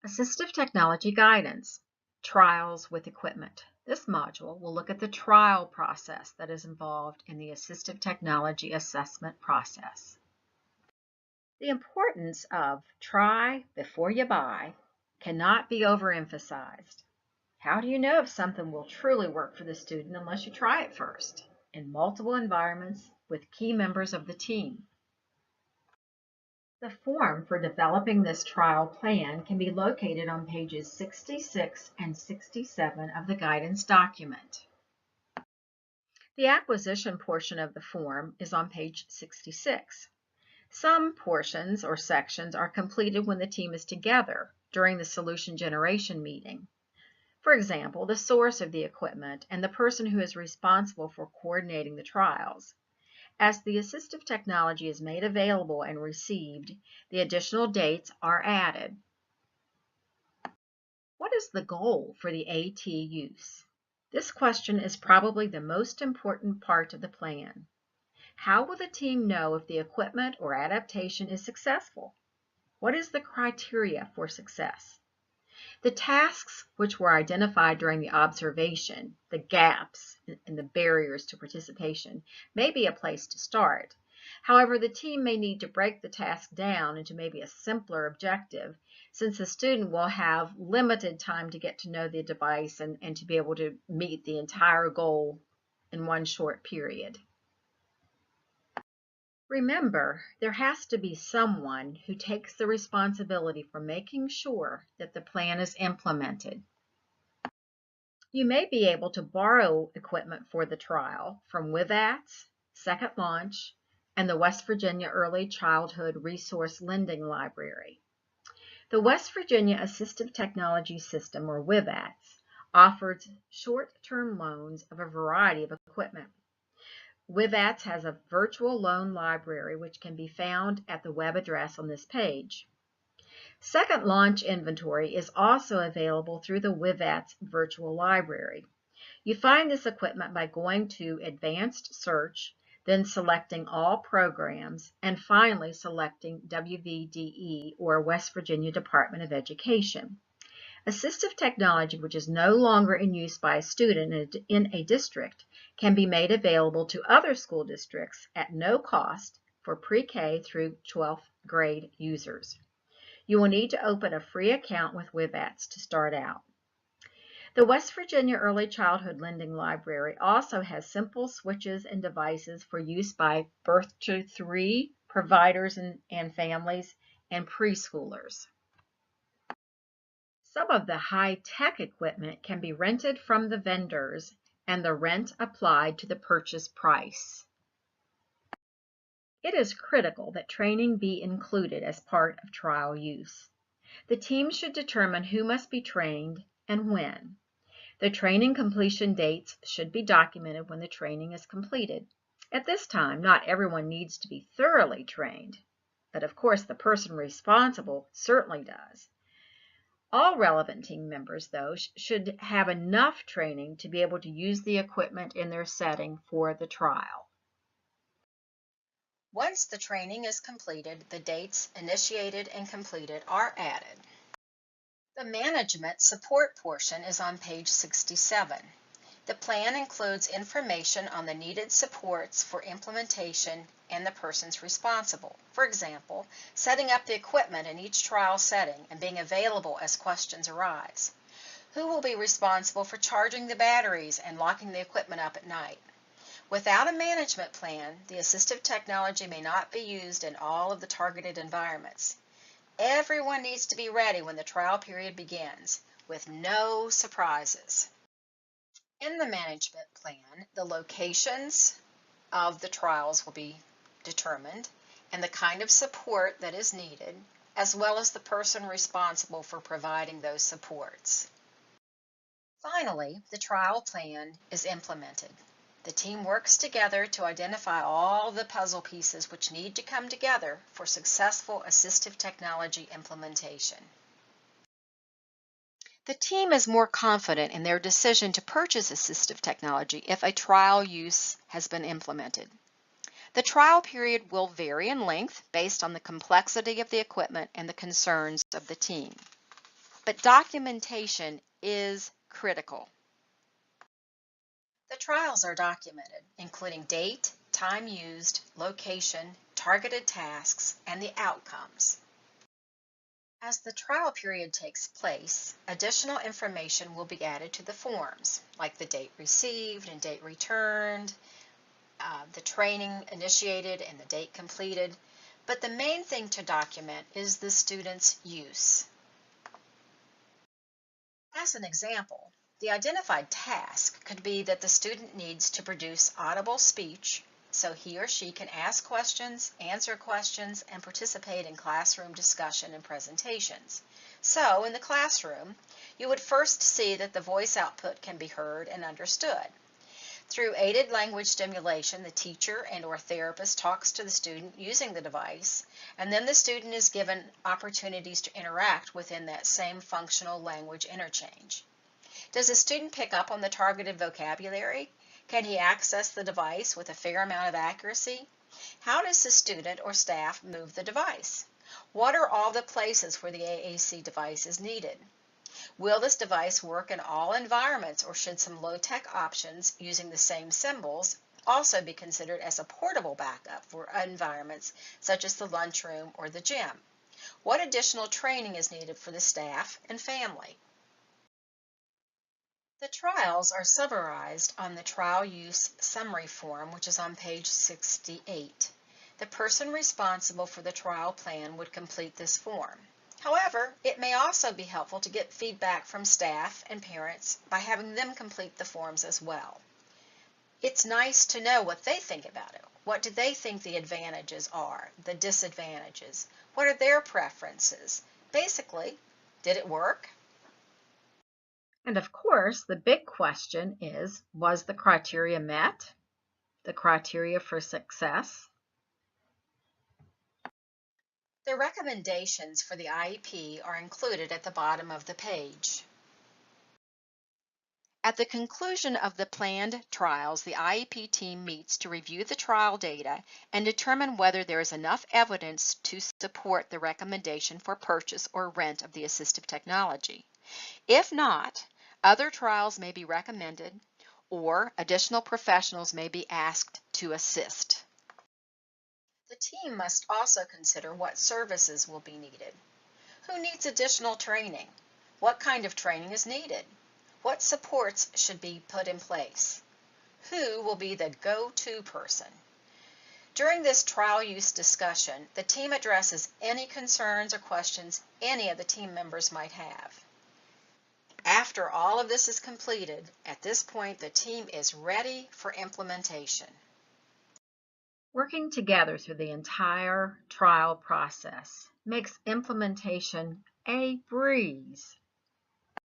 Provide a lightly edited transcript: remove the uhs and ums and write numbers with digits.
Assistive Technology Guidance, Trials with Equipment. This module will look at the trial process that is involved in the assistive technology assessment process. The importance of try before you buy cannot be overemphasized. How do you know if something will truly work for the student unless you try it first in multiple environments with key members of the team? The form for developing this trial plan can be located on pages 66 and 67 of the guidance document. The acquisition portion of the form is on page 66. Some portions or sections are completed when the team is together during the solution generation meeting. For example, the source of the equipment and the person who is responsible for coordinating the trials. As the assistive technology is made available and received, the additional dates are added. What is the goal for the AT use? This question is probably the most important part of the plan. How will the team know if the equipment or adaptation is successful? What is the criteria for success? The tasks which were identified during the observation, the gaps and the barriers to participation, may be a place to start. However, the team may need to break the task down into maybe a simpler objective, since the student will have limited time to get to know the device and to be able to meet the entire goal in one short period. Remember, there has to be someone who takes the responsibility for making sure that the plan is implemented. You may be able to borrow equipment for the trial from WVDE, Second Launch, and the West Virginia Early Childhood Resource Lending Library. The West Virginia Assistive Technology System, or WVDE, offers short-term loans of a variety of equipment. WVDE has a virtual loan library which can be found at the web address on this page. Second Launch inventory is also available through the WVDE virtual library. You find this equipment by going to Advanced Search, then selecting All Programs, and finally selecting WVDE, or West Virginia Department of Education. Assistive technology which is no longer in use by a student in a district can be made available to other school districts at no cost for pre-K through 12th grade users. You will need to open a free account with WVDE to start out. The West Virginia Early Childhood Lending Library also has simple switches and devices for use by birth to 3 providers and families and preschoolers. Some of the high-tech equipment can be rented from the vendors and the rent applied to the purchase price. It is critical that training be included as part of trial use. The team should determine who must be trained and when. The training completion dates should be documented when the training is completed. At this time, not everyone needs to be thoroughly trained, but of course the person responsible certainly does. All relevant team members, though, should have enough training to be able to use the equipment in their setting for the trial. Once the training is completed, the dates initiated and completed are added. The management support portion is on page 67. The plan includes information on the needed supports for implementation and the persons responsible. For example, setting up the equipment in each trial setting and being available as questions arise. Who will be responsible for charging the batteries and locking the equipment up at night? Without a management plan, the assistive technology may not be used in all of the targeted environments. Everyone needs to be ready when the trial period begins, with no surprises. In the management plan, the locations of the trials will be determined and the kind of support that is needed, as well as the person responsible for providing those supports. Finally, the trial plan is implemented. The team works together to identify all the puzzle pieces which need to come together for successful assistive technology implementation. The team is more confident in their decision to purchase assistive technology if a trial use has been implemented. The trial period will vary in length based on the complexity of the equipment and the concerns of the team. but documentation is critical. The trials are documented, including date, time used, location, targeted tasks, and the outcomes. As the trial period takes place, additional information will be added to the forms, like the date received and date returned, the training initiated and the date completed, but the main thing to document is the student's use. As an example, the identified task could be that the student needs to produce audible speech so he or she can ask questions, answer questions, and participate in classroom discussion and presentations. So, in the classroom, you would first see that the voice output can be heard and understood. Through aided language stimulation, the teacher and/or therapist talks to the student using the device, and then the student is given opportunities to interact within that same functional language interchange. Does the student pick up on the targeted vocabulary? Can he access the device with a fair amount of accuracy? How does the student or staff move the device? What are all the places where the AAC device is needed? Will this device work in all environments, or should some low-tech options using the same symbols also be considered as a portable backup for environments such as the lunchroom or the gym? What additional training is needed for the staff and family? The trials are summarized on the trial use summary form, which is on page 68. The person responsible for the trial plan would complete this form. However, it may also be helpful to get feedback from staff and parents by having them complete the forms as well. It's nice to know what they think about it. What do they think the advantages are, the disadvantages? What are their preferences? Basically, did it work? And of course, the big question is, was the criteria met? The criteria for success? The recommendations for the IEP are included at the bottom of the page. At the conclusion of the planned trials, the IEP team meets to review the trial data and determine whether there is enough evidence to support the recommendation for purchase or rent of the assistive technology. If not, other trials may be recommended, or additional professionals may be asked to assist. The team must also consider what services will be needed. Who needs additional training? What kind of training is needed? What supports should be put in place? Who will be the go-to person? During this trial use discussion, the team addresses any concerns or questions any of the team members might have. After all of this is completed, at this point the team is ready for implementation. Working together through the entire trial process makes implementation a breeze.